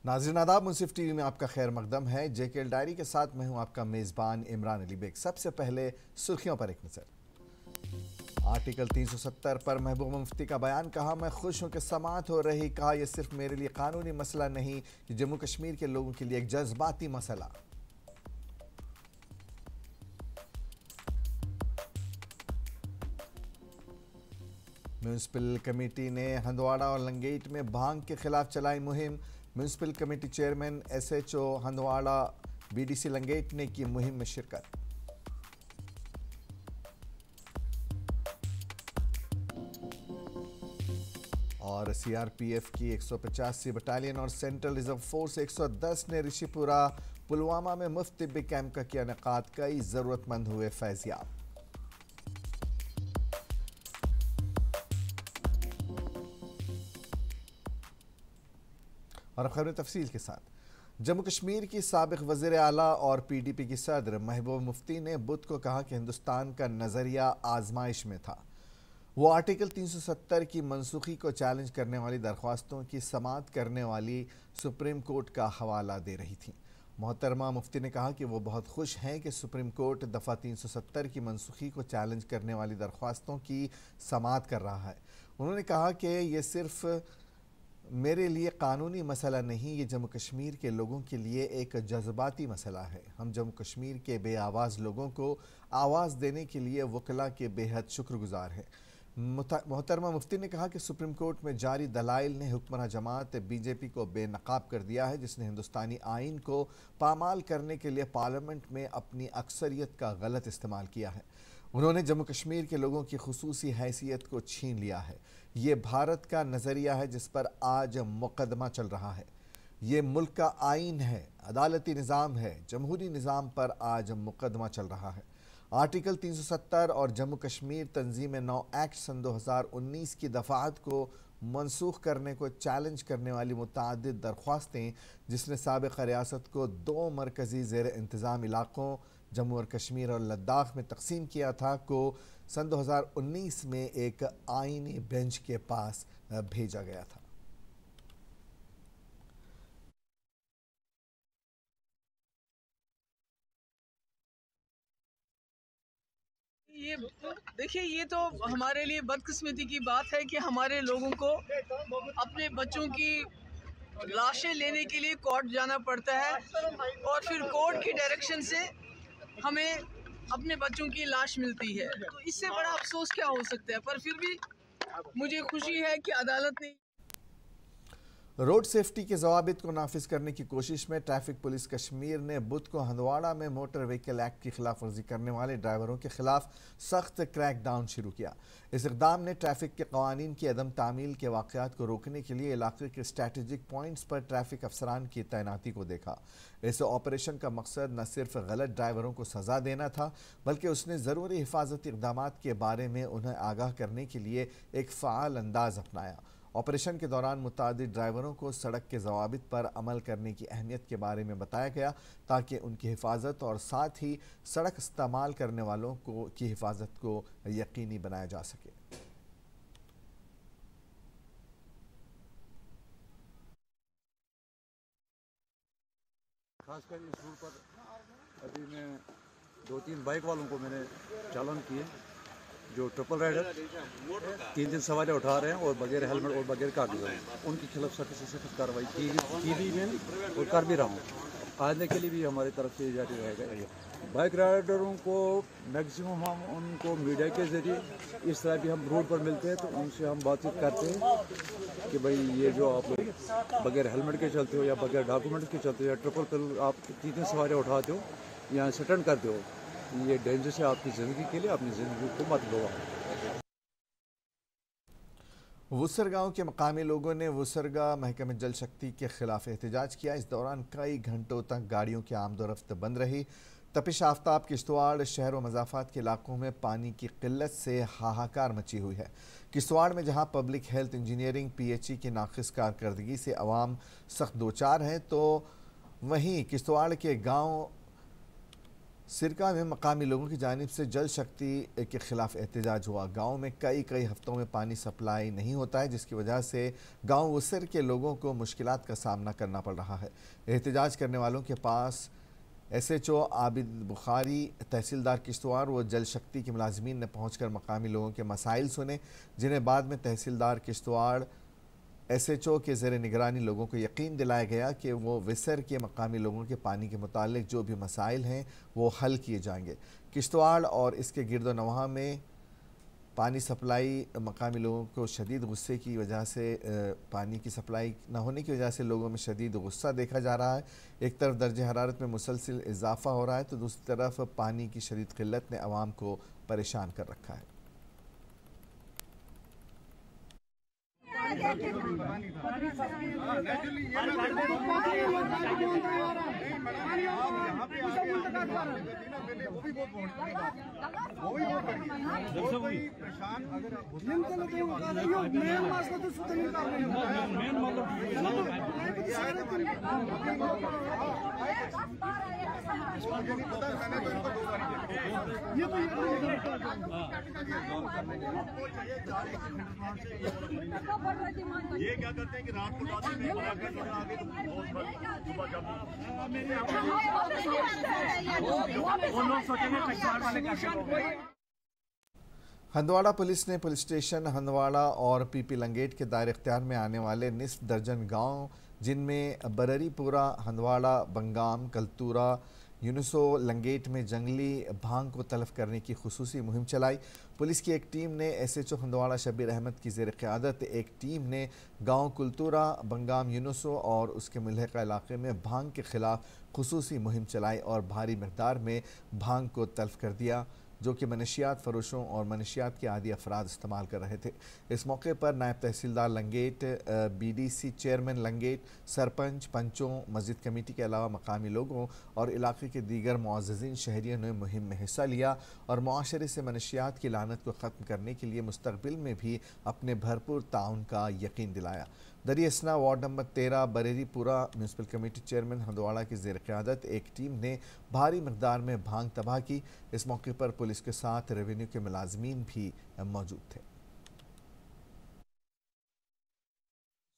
नाज़रीन आदाब, मुंसिफ टीवी में आपका खैर मकदम है। जेकेएल डायरी के साथ मैं हूं आपका मेज़बान इमरान अली बेग। सबसे पहले सुर्खियों पर एक नज़र। आर्टिकल 370 पर महबूबा मुफ्ती का बयान, कहा मैं खुश हूं कि समाअत हो रही, कहा यह सिर्फ मेरे लिए कानूनी मसला नहीं, ये जम्मू कश्मीर के लोगों के लिए एक जज्बाती मसला। म्यूनसिपल कमेटी ने हंदवाड़ा और लंगेट में भांग के खिलाफ चलाई मुहिम। Municipal committee chairman SHO Handwara, BDC Langate ने की मुहिम में शिरकत। और सीआरपीएफ की 185 बटालियन और सेंट्रल रिजर्व फोर्स 110 ने ऋषिपुरा पुलवामा में मुफ्त तिब्बी कैंप का किया इनेकाद, कई जरूरतमंद हुए फैजियाब। और खबरें तफसील के साथ। जम्मू कश्मीर की साबिक वज़ीर आला और पीडीपी की सदर महबूबा मुफ्ती ने बुध को कहा कि हिंदुस्तान का नज़रिया आजमाइश में था। वो आर्टिकल 370 की मनसूखी को चैलेंज करने वाली दरख्वास्तों की समाअत करने वाली सुप्रीम कोर्ट का हवाला दे रही थी। मोहतरमा मुफ्ती ने कहा कि वो बहुत खुश हैं कि सुप्रीम कोर्ट दफ़ा 370 की मनसूखी को चैलेंज करने वाली दरख्वास्तों की समाअत कर रहा है। उन्होंने कहा कि ये सिर्फ मेरे लिए कानूनी मसला नहीं, ये जम्मू कश्मीर के लोगों के लिए एक जज्बाती मसला है। हम जम्मू कश्मीर के बेआवाज़ लोगों को आवाज़ देने के लिए वकला के बेहद शुक्रगुजार हैं। मोहतरमा मुफ्ती ने कहा कि सुप्रीम कोर्ट में जारी दलाइल ने हुक्मरान जमात बीजेपी को बेनकाब कर दिया है, जिसने हिंदुस्तानी आइन को पामाल करने के लिए पार्लियामेंट में अपनी अक्सरियत का गलत इस्तेमाल किया है। उन्होंने जम्मू कश्मीर के लोगों की खुसूसी हैसियत को छीन लिया है। ये भारत का नज़रिया है जिस पर आज मुकदमा चल रहा है। ये मुल्क का आइन है, अदालती निज़ाम है, जमहूरी निज़ाम पर आज मुकदमा चल रहा है। आर्टिकल 370 और जम्मू कश्मीर तंजीम 9 एक्ट सन 2019 की दफ़ात को मनसूख करने को चैलेंज करने वाली मुतअद्दिद दरख्वास्तें, जिसने साबिक़ रियासत को 2 मरकज़ी ज़ेर इंतज़ाम इलाक़ों जम्मू और कश्मीर और लद्दाख में तकसीम किया था, को सन 2019 में एक आईनी बेंच के पास भेजा गया था। ये देखिए, ये तो हमारे लिए बदकिस्मती की बात है कि हमारे लोगों को अपने बच्चों की लाशें लेने के लिए कोर्ट जाना पड़ता है और फिर कोर्ट की डायरेक्शन से हमें अपने बच्चों की लाश मिलती है। तो इससे बड़ा अफसोस क्या हो सकता है। पर फिर भी मुझे खुशी है कि अदालत ने रोड सेफ्टी के ज़वाबित को नाफिज करने की कोशिश में ट्रैफिक पुलिस कश्मीर ने बुध को हंदवाड़ा में मोटर व्हीकल एक्ट की खिलाफ वर्जी करने वाले ड्राइवरों के खिलाफ सख्त क्रैकडाउन शुरू किया। इस इक़दाम ने ट्रैफिक के कवानीन की अदम तामील के वाक़यात को रोकने के लिए इलाके के स्ट्रैटेजिक पॉइंट्स पर ट्रैफिक अफसरान की तैनाती को देखा। इस ऑपरेशन का मकसद न सिर्फ गलत ड्राइवरों को सज़ा देना था, बल्कि उसने ज़रूरी हिफाजती इक़दाम के बारे में उन्हें आगाह करने के लिए एक फ़ाल अंदाज़ अपनाया। ऑपरेशन के दौरान मुतादिद ड्राइवरों को सड़क के ज़वाबित पर अमल करने की अहमियत के बारे में बताया गया, ताकि उनकी हिफाजत और साथ ही सड़क इस्तेमाल करने वालों की हिफाजत को यकीनी बनाया जा सके। खासकर इस रूट पर अभी मैं 2-3 बाइक वालों को मैंने चालान किए, जो ट्रिपल राइडर 3 सवारियाँ उठा रहे हैं और बगैर हेलमेट और बगैर कागजात, उनके खिलाफ सख्त से सख्त कार्रवाई की भी मैंने और कर भी रहा हूँ। आने के लिए भी हमारी तरफ से जारी रहेगा। बाइक राइडरों को मैक्सिमम हम उनको मीडिया के ज़रिए इस तरह भी हम रोड पर मिलते हैं तो उनसे हम बातचीत करते हैं कि भाई ये जो आप लोग बगैर हेलमेट के चलते हो या बगैर डॉक्यूमेंट्स के चलते हो या ट्रिपल आप 3 सवारियाँ उठाते हो या सटन करते हो, ये डेंजर से आपकी ज़िंदगी के लिए अपनी ज़िंदगी को मत गवाओ। वुसरगांव के मकामी लोगों ने वुसरगा महकमे जल शक्ति के खिलाफ एहतजाज किया। इस दौरान कई घंटों तक गाड़ियों की आमदोरफ्त बंद रही। तपिश आफ्ताब किश्तवाड़ शहर व मज़ाफ़ात के इलाकों में पानी की किल्लत से हाहाकार मची हुई है। किश्तवाड़ में जहां पब्लिक हेल्थ इंजीनियरिंग पीएचई की नाक़िस कारकर्दगी से अवाम सख्त दो चार हैं, तो वहीं किश्तवाड़ के गाँव सिरका में मकामी लोगों की जानिब से जल शक्ति के खिलाफ एहतजाज हुआ। गांव में कई हफ्तों में पानी सप्लाई नहीं होता है, जिसकी वजह से गांव वसर के लोगों को मुश्किलात का सामना करना पड़ रहा है। एहतजाज करने वालों के पास SHO आबिद बुखारी, तहसीलदार किश्तवाड़ व जल शक्ति के मुलाजमीन ने पहुंचकर मकामी लोगों के मसाइल सुने, जिन्हें बाद में तहसीलदार किश्तवाड़ SHO के ज़ेर निगरानी लोगों को यकीन दिलाया गया कि वो विसर के मकामी लोगों के पानी के मुतालिक जो भी मसाइल हैं वो हल किए जाएंगे। किश्तवाड़ और इसके गिरदोनवाह में पानी सप्लाई मकामी लोगों को शदीद गुस्से की वजह से पानी की सप्लाई न होने की वजह से लोगों में शदीद गुस्सा देखा जा रहा है। एक तरफ दर्ज हरारत में मुसलसिल इजाफा हो रहा है तो दूसरी तरफ पानी की शदीद किल्लत ने आवाम को परेशान कर रखा है। ये क्या करते हैं कि रात को हंदवाड़ा पुलिस ने पुलिस स्टेशन हंदवाड़ा और PP लंगेट के दायरे इख्तियार में आने वाले निस्फ दर्जन गांव, जिनमें बररीपुरा, हंदवाड़ा, बंगाम, कलतूरा, यूनुसो लंगेट में जंगली भांग को तलब करने की खुसूसी मुहिम चलाई। पुलिस की एक टीम ने SHO हंदवाड़ा शबीर अहमद की ज़ेर क़यादत एक टीम ने गांव कुलतूरा, बंगाम, यूनुसो और उसके मुल्हिका इलाके में भांग के ख़िलाफ़ खुसूसी मुहिम चलाई और भारी मकदार में भांग को तलब कर दिया, जो कि मनशियात फ़रोशों और मनशियात के आदी अफराद इस्तेमाल कर रहे थे। इस मौके पर नायब तहसीलदार लंगेट, BDC चेयरमैन लंगेट, सरपंच, पंचों, मस्जिद कमेटी के अलावा मकामी लोगों और इलाके के दीगर मुअज़्ज़िज़ीन शहरियों ने मुहिम में हिस्सा लिया और मुआशरे से मनशियात की लानत को ख़त्म करने के लिए मुस्तक़बिल में भी अपने भरपूर ताउन का यकीन दिलाया। दरियासना वार्ड नंबर 13 बरेरीपुरा म्यूनसिपल कमेटी चेयरमैन हंदवाड़ा की ज़ेर क़यादत एक टीम ने भारी मकदार में भांग तबाह की। इस मौके पर पुलिस के साथ रेवेन्यू के मुलाजमीन भी मौजूद थे।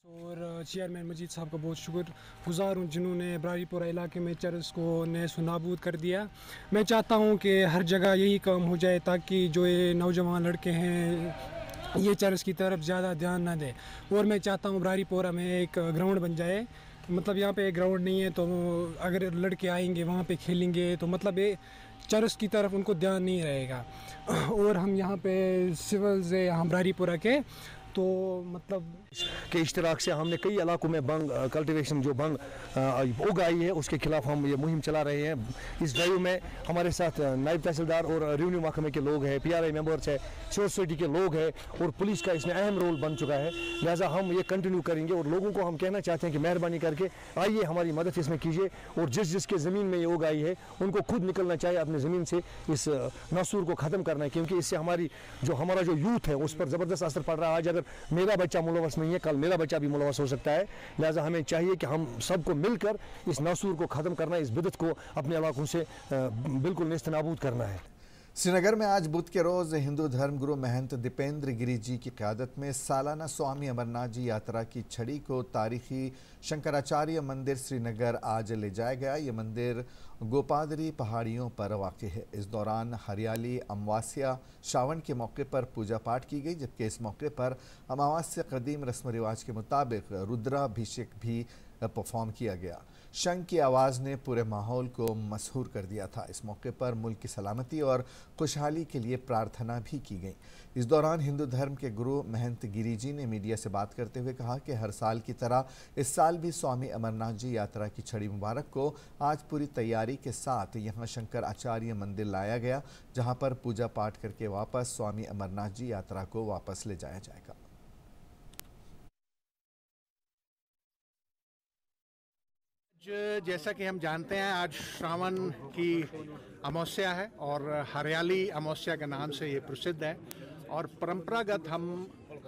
और चेयरमैन मजीद साहब का बहुत शुक्रगुजार हूँ जिन्होंने बरारीपुरा इलाके में चरस को नेस नाबूद कर दिया। मैं चाहता हूँ कि हर जगह यही काम हो जाए ताकि जो ये नौजवान लड़के हैं ये चरस की तरफ ज़्यादा ध्यान ना दें। और मैं चाहता हूँ बरारीपुरा में एक ग्राउंड बन जाए, मतलब यहाँ पे एक ग्राउंड नहीं है तो अगर लड़के आएंगे वहाँ पे खेलेंगे तो मतलब ये चरस की तरफ उनको ध्यान नहीं रहेगा। और हम यहाँ पे सिविल से यहाँ बरारीपुरा के तो मतलब के इश्तराक से हमने कई इलाकों में भंग कल्टीवेशन जो भंग उगाई है उसके खिलाफ हम ये मुहिम चला रहे हैं। इस ड्राइव में हमारे साथ नायब तहसीलदार और रेवेन्यू महकमे के लोग हैं, PRI मेंबर्स है, सिविल सोसाइटी के लोग हैं और पुलिस का इसमें अहम रोल बन चुका है। लिहाजा हम ये कंटिन्यू करेंगे और लोगों को हम कहना चाहते हैं कि मेहरबानी करके आइए हमारी मदद इसमें कीजिए और जिसके ज़मीन में ये उगाई है उनको खुद निकलना चाहिए अपनी ज़मीन से, इस नासूर को ख़त्म करना है, क्योंकि इससे हमारा जो यूथ है उस पर ज़बरदस्त असर पड़ रहा है। आज अगर मेरा बच्चा मुलवस नहीं है, कल मेरा बच्चा भी मुलवस हो सकता है। लिहाजा हमें चाहिए कि हम सबको मिलकर इस नासूर को ख़त्म करना, इस बिदत को अपने इलाकों से बिल्कुल नेस्तनाबूद करना है। श्रीनगर में आज बुध के रोज़ हिंदू धर्म गुरु महंत दीपेंद्र गिरी जी की क़यादत में सालाना स्वामी अमरनाथ जी यात्रा की छड़ी को तारीखी शंकराचार्य मंदिर श्रीनगर आज ले जाया गया। ये मंदिर गोपादरी पहाड़ियों पर वाक़ है। इस दौरान हरियाली अमावस्या श्रावण के मौके पर पूजा पाठ की गई, जबकि इस मौके पर अमावस्या कदीम रस्म रिवाज के मुताबिक रुद्राभिषेक भी परफॉर्म किया गया। शंख की आवाज़ ने पूरे माहौल को मसहूर कर दिया था। इस मौके पर मुल्क की सलामती और खुशहाली के लिए प्रार्थना भी की गई। इस दौरान हिंदू धर्म के गुरु महंत गिरी जी ने मीडिया से बात करते हुए कहा कि हर साल की तरह इस साल भी स्वामी अमरनाथ जी यात्रा की छड़ी मुबारक को आज पूरी तैयारी के साथ यहाँ शंकराचार्य मंदिर लाया गया, जहाँ पर पूजा पाठ करके वापस स्वामी अमरनाथ जी यात्रा को वापस ले जाया जाएगा। जैसा कि हम जानते हैं आज श्रावण की अमावस्या है और हरियाली अमावस्या के नाम से ये प्रसिद्ध है और परंपरागत हम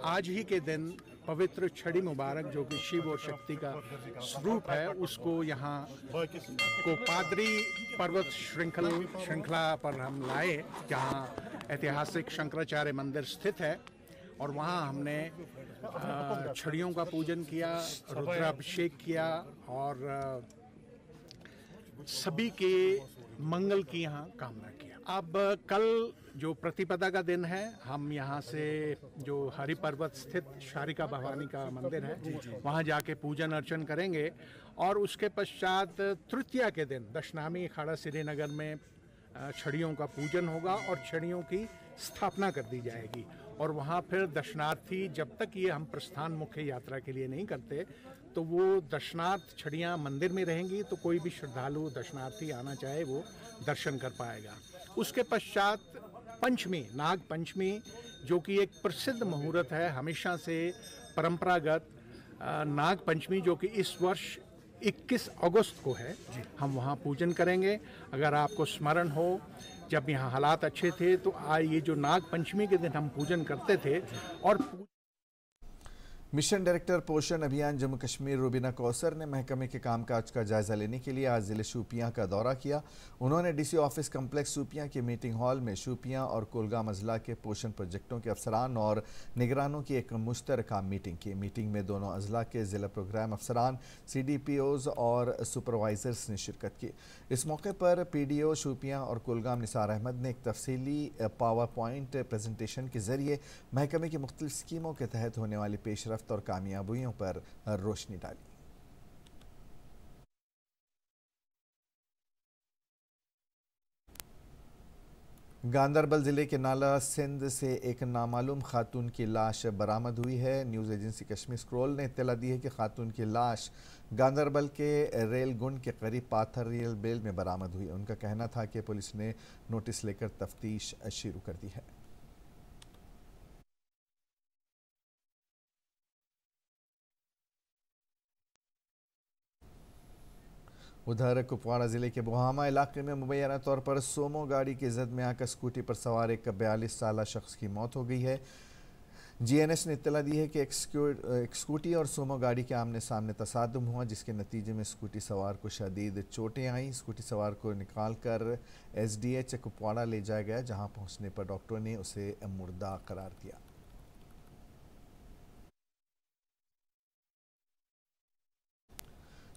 आज ही के दिन पवित्र छड़ी मुबारक जो कि शिव और शक्ति का स्वरूप है, उसको यहाँ को पादरी पर्वत श्रृंखला पर हम लाए, जहाँ ऐतिहासिक शंकराचार्य मंदिर स्थित है। और वहाँ हमने छड़ियों का पूजन किया, रुद्राभिषेक किया और सभी के मंगल की यहाँ कामना किया। अब कल जो प्रतिपदा का दिन है, हम यहाँ से जो हरि पर्वत स्थित शारिका भवानी का मंदिर है वहाँ जाके पूजन अर्चन करेंगे। और उसके पश्चात तृतीया के दिन दशनामी अखाड़ा श्रीनगर में छड़ियों का पूजन होगा और छड़ियों की स्थापना कर दी जाएगी। और वहाँ फिर दर्शनार्थी, जब तक ये हम प्रस्थान मुख्य यात्रा के लिए नहीं करते, तो वो दर्शनार्थ छड़ियाँ मंदिर में रहेंगी, तो कोई भी श्रद्धालु दर्शनार्थी आना चाहे वो दर्शन कर पाएगा। उसके पश्चात पंचमी, नाग पंचमी, जो कि एक प्रसिद्ध मुहूर्त है, हमेशा से परंपरागत नाग पंचमी, जो कि इस वर्ष 21 अगस्त को है, हम वहाँ पूजन करेंगे। अगर आपको स्मरण हो, जब यहाँ हालात अच्छे थे तो ये जो नाग पंचमी के दिन हम पूजन करते थे। और मिशन डायरेक्टर पोषण अभियान जम्मू कश्मीर रुबीना कौसर ने महकमे के कामकाज का जायजा लेने के लिए आज जिले शोपियां का दौरा किया। उन्होंने डीसी ऑफिस कम्प्लेक्स शोपियां के मीटिंग हॉल में शोपियां और कुलगाम अजला के पोषण प्रोजेक्टों के अफसरान और निगरानों की एक मुश्तरका मीटिंग की। मीटिंग में दोनों अजला के जिला प्रोग्राम अफसरान, CDPOs और सुपरवाइजर्स ने शिरकत की। इस मौके पर PDO शोपियां और कुलगाम निसार अहमद ने एक तफसीली पावर पॉइंट प्रेजेंटेशन के जरिए महकमे की मुख्तलिफ स्कीमों के तहत होने वाली पेशरफ्त और कामयाबियों पर रोशनी डाली। गांदरबल जिले के नाला सिंध से एक नामालूम खातून की लाश बरामद हुई है। न्यूज़ एजेंसी कश्मीर स्क्रोल ने इत्तला दी है कि खातून की लाश गांदरबल के रेल गुंड के करीब पाथर रेल बेल में बरामद हुई। उनका कहना था कि पुलिस ने नोटिस लेकर तफ्तीश शुरू कर दी है। उधर कुपवाड़ा जिले के बोहामा इलाके में मुबैना तौर पर सोमो गाड़ी की जद में आकर स्कूटी पर सवार एक 42 साला शख्स की मौत हो गई है। GNS ने इत्तला दी है कि एक स्कूटी और सोमो गाड़ी के आमने सामने तसादुम हुआ, जिसके नतीजे में स्कूटी सवार को शदीद चोटें आईं। स्कूटी सवार को निकालकर SDH कुपवाड़ा ले जाया गया, जहां पहुंचने पर डॉक्टरों ने उसे मुर्दा करार दिया।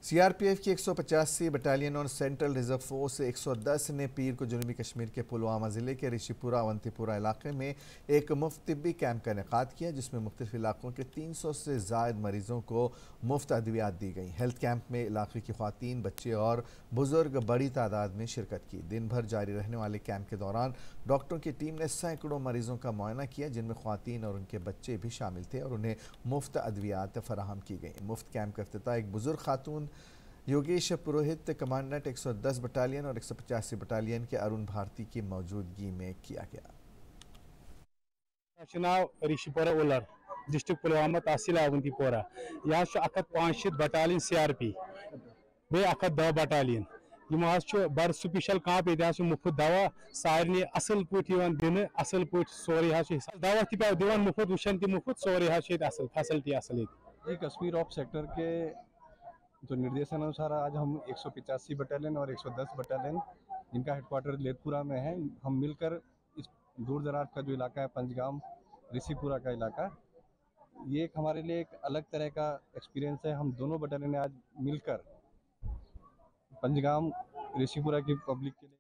CRPF की 185 बटालियन और सेंट्रल रिजर्व फोर्स 110 ने पीर को जनूबी कश्मीर के पुलवामा ज़िले के ऋषिपुरा अवंतीपुरा इलाके में एक मुफ्त तिब्बी कैंप का इनेकाद किया, जिसमें मुख्तलिफ इलाकों के 300 से ज़ायद मरीज़ों को मुफ्त अद्वियात दी गई। हेल्थ कैंप में इलाके की ख़वातीन, बच्चे और बुजुर्ग बड़ी तादाद में शिरकत की। दिन भर जारी रहने वाले कैंप के दौरान डॉक्टरों की टीम ने सैकड़ों मरीज़ों का मुआयना किया, जिनमें ख़वातीन और उनके बच्चे भी शामिल थे, और उन्हें मुफ्त अद्वियात फराहम की गई। मुफ्त कैंप का इफ्तिताह एक बुजुर्ग खातून योगेश पुरोहित, कमांडेंट 110 बटालियन और 185 बटालियन के अरुण भारती की मौजूदगी में किया गया। नाव ऋषिपुरा उलर, डिस्ट्रिक्ट पुलवामा, तहसील अवंतीपोरा। यहाँ 105 बटालियन CRP, बे 110 बटालियन। बड़ स्पेशल कैंप, ये मुफ्त दवा सारे असल पे दिन, असल पे सोरे दवा पे दिवान मुफ्त, वुशन ति मुफ्त, सोरे असल फैसिलिटी असल। कश्मीर ऑफ सेक्टर के जो निर्देशन अनुसार आज हम 185 बटालियन और 110 बटालियन, जिनका हेडक्वार्टर लेतपुरा में है, हम मिलकर इस दूर दराज का जो इलाका है, पंजगाम ऋषिपुरा का इलाका, ये एक हमारे लिए एक अलग तरह का एक्सपीरियंस है। हम दोनों बटालियन ने आज मिलकर पंजगाम ऋषिपुरा की पब्लिक के लिए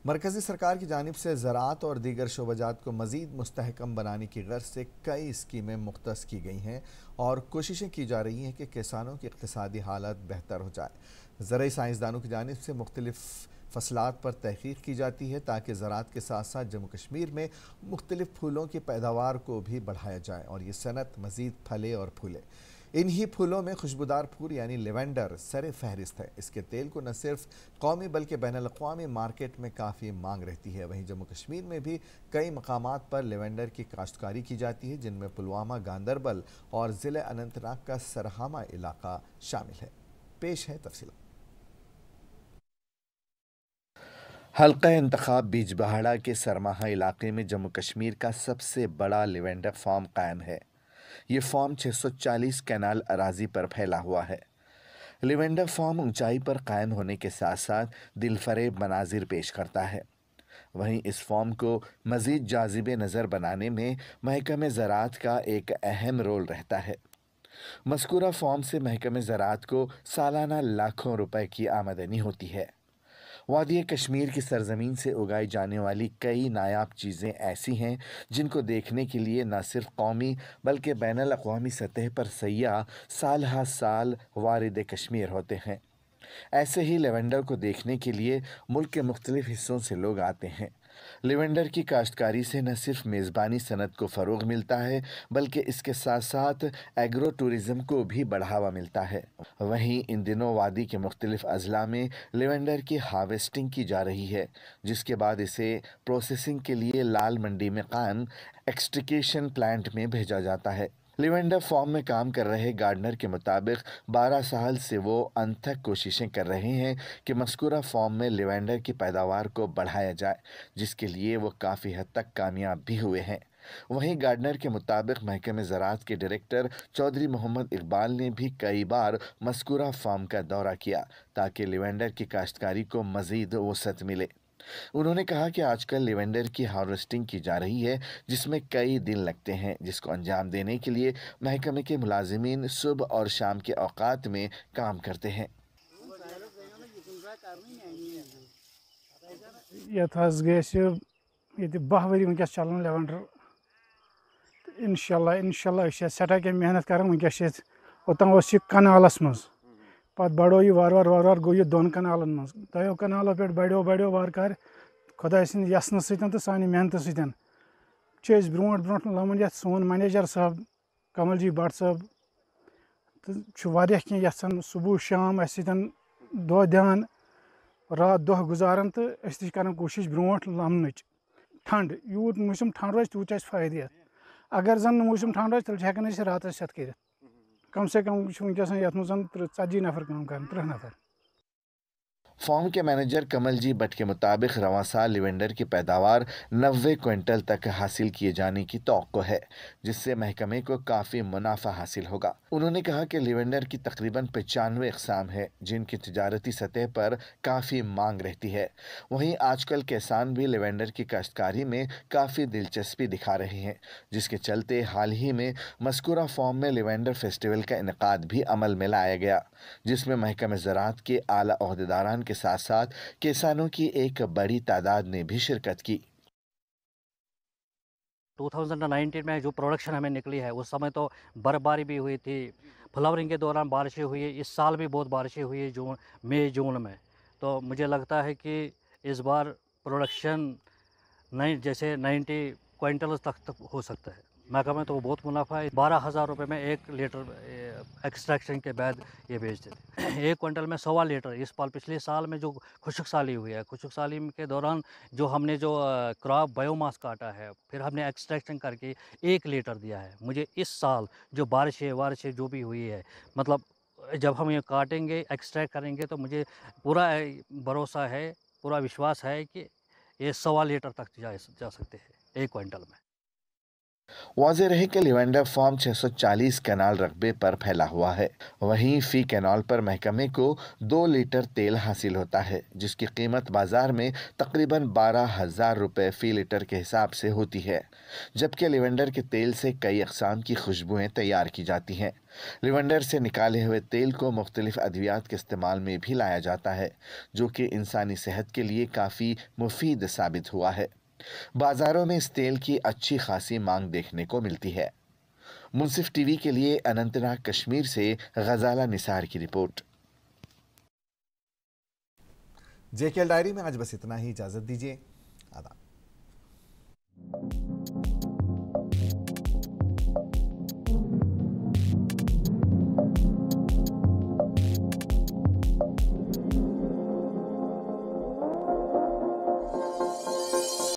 मरकज़ी सरकार की जानिब से ज़राअत और दीगर शोबाजात को मज़ीद मुस्तहकम बनाने की गर्ज से कई स्कीमें मुख्तस की गई हैं और कोशिशें की जा रही हैं कि किसानों की इक़्तिसादी हालत बेहतर हो जाए। ज़राई साइंसदानों की जानिब से मुख्तलिफ़ फसलात पर तहक़ीक़ की जाती है, ताकि ज़राअत के साथ साथ जम्मू कश्मीर में मुख्तलिफ़ फूलों की पैदावार को भी बढ़ाया जाए और ये सनत मज़ीद फले और फूले। इन्हीं फूलों में खुशबूदार फूल यानी लेवेंडर सरे फहरिस्त है। इसके तेल को न सिर्फ कौमी बल्कि बैनुल-अक़वामी मार्केट में काफ़ी मांग रहती है। वहीं जम्मू कश्मीर में भी कई मकामात पर लेवेंडर की काश्तकारी की जाती है, जिनमें पुलवामा, गांदरबल और ज़िले अनंतनाग का सरहामा इलाका शामिल है। पेश है तफसील। हल्का इंतखाब बीजबहाड़ा के सरमाहा इलाके में जम्मू कश्मीर का सबसे बड़ा लेवेंडर फार्म कायम है। ये फॉर्म 640 कैनाल अराजी पर फैला हुआ है। लिवेंडर फॉर्म ऊंचाई पर कायम होने के साथ साथ दिलफरेब मनाजिर पेश करता है। वहीं इस फॉर्म को मज़ीद जाज़िबे नज़र बनाने में महकमे ज़राअत का एक अहम रोल रहता है। मज़कूरा फॉर्म से महकमे ज़राअत को सालाना लाखों रुपए की आमदनी होती है। वादी कश्मीर की सरजमीन से उगाई जाने वाली कई नायाब चीज़ें ऐसी हैं जिनको देखने के लिए न सिर्फ कौमी बल्कि बैनुल अक़वामी सतह पर सयाह साल हर साल वारिद कश्मीर होते हैं। ऐसे ही लेवेंडर को देखने के लिए मुल्क के मुख्तलिफ हिस्सों से लोग आते हैं। लेवेंडर की काश्तकारी से न सिर्फ मेज़बानी सनत को फ़रोग़ मिलता है बल्कि इसके साथ साथ एग्रो टूरिज़म को भी बढ़ावा मिलता है। वहीं इन दिनों वादी के मुख्तलिफ अज़ला में लेवेंडर की हार्वेस्टिंग की जा रही है, जिसके बाद इसे प्रोसेसिंग के लिए लाल मंडी में कायम एक्सट्रिकेशन प्लांट में भेजा जाता है। लिवेंडर फॉर्म में काम कर रहे गार्डनर के मुताबिक 12 साल से वो अनथक कोशिशें कर रहे हैं कि मज़कूरा फॉर्म में लिवेंडर की पैदावार को बढ़ाया जाए, जिसके लिए वो काफ़ी हद तक कामयाब भी हुए हैं। वहीं गार्डनर के मुताबिक महकमे ज़राअत के डायरेक्टर चौधरी मोहम्मद इकबाल ने भी कई बार मज़कूरा फॉर्म का दौरा किया ताकि लिवेंडर की काश्तकारी को मज़ीद वसअत मिले। उन्होंने कहा कि आजकल लिवेंडर की हार्वेस्टिंग की जा रही है, जिसमें कई दिन लगते हैं, जिसको अंजाम देने के लिए महकमे के मुलाजिमीन सुबह और शाम के औकात में काम करते हैं। ये 10 वरी वनकस चलान लेवेंडर इंशाल्लाह सठा के मेहनत कर वनकस ओतन कनालस मज पत बढ़ो यह वार गो यह 2 कनालन मज 2 कनालों पे बढ़ो वार खुदा सद यसन सतन तो सानि मेहनत सतन ब्रो लमन ये सोन मैनेजर साहब कमल जी भट्ट साहब तो कह सुबह शाम सतन दो ध्यान रात दह गुजारान तो कर कोशिश ब्रो लमन ठंड यूत मौसम ठंड रोज तूत फायदे अगर जन मौसम ठंड रोज तेल हेकान रात सत कर कम से कम वनकस ये 40 नफर काम कर 30 नफर। फॉर्म के मैनेजर कमल जी भट्ट के मुताबिक रवां साल लिवेंडर की पैदावार 90 क्विंटल तक हासिल किए जाने की तौक़्क़ो है, जिससे महकमे को काफ़ी मुनाफा हासिल होगा। उन्होंने कहा कि लिवेंडर की तकरीबन 95 इक़साम है जिनकी तिजारती सतह पर काफ़ी मांग रहती है। वहीं आजकल किसान भी लिवेंडर की काश्तकारी में काफ़ी दिलचस्पी दिखा रहे हैं, जिसके चलते हाल ही में मज़कूरा फॉर्म में लिवेंडर फेस्टिवल का इनेकाद भी अमल में लाया गया, जिसमें महकमे ज़राअत के आला ओहदेदारान के साथ साथ किसानों की एक बड़ी तादाद ने भी शिरकत की। 2019 में जो प्रोडक्शन हमें निकली है उस समय तो बर्फबारी भी हुई थी, फ्लावरिंग के दौरान बारिशें हुई, इस साल भी बहुत बारिशें हुई मई जून में। तो मुझे लगता है कि इस बार प्रोडक्शन जैसे 90 क्विंटल तक हो सकता है। महकमे तो बहुत मुनाफा है। 12,000 रुपये में 1 लीटर एक्सट्रैक्शन के बाद ये बेचते थे। 1 क्विंटल में 1.25 लीटर। इस पिछले साल में जो खुशक साली हुई है, खुशक साली के दौरान जो हमने जो क्रॉप बायोमास काटा है, फिर हमने एक्सट्रैक्शन करके 1 लीटर दिया है। मुझे इस साल जो बारिशें जो भी हुई है, मतलब जब हम ये काटेंगे एक्सट्रैक्ट करेंगे तो मुझे पूरा भरोसा है, पूरा विश्वास है कि ये 1.25 लीटर तक जा सकते हैं 1 क्विंटल में। वाज़ेह रहे कि लिवेंडर फॉर्म 640 कैनाल रकबे पर फैला हुआ है। वहीं फ़ी कैनाल पर महकमे को 2 लीटर तेल हासिल होता है, जिसकी कीमत बाज़ार में तकरीबन 12,000 रुपये फ़ी लीटर के हिसाब से होती है। जबकि लिवेंडर के तेल से कई अक़साम की खुशबुएँ तैयार की जाती हैं। लिवेंडर से निकाले हुए तेल को मुख्तलिफ अद्वियात के इस्तेमाल में भी लाया जाता है, जो कि इंसानी सेहत के लिए काफ़ी मुफीद साबित हुआ है। बाजारों में इस तेल की अच्छी खासी मांग देखने को मिलती है। मुंसिफ टीवी के लिए अनंतनाग कश्मीर से गजाला निसार की रिपोर्ट। जेकेएल डायरी में आज बस इतना ही। इजाजत दीजिए। आदाब।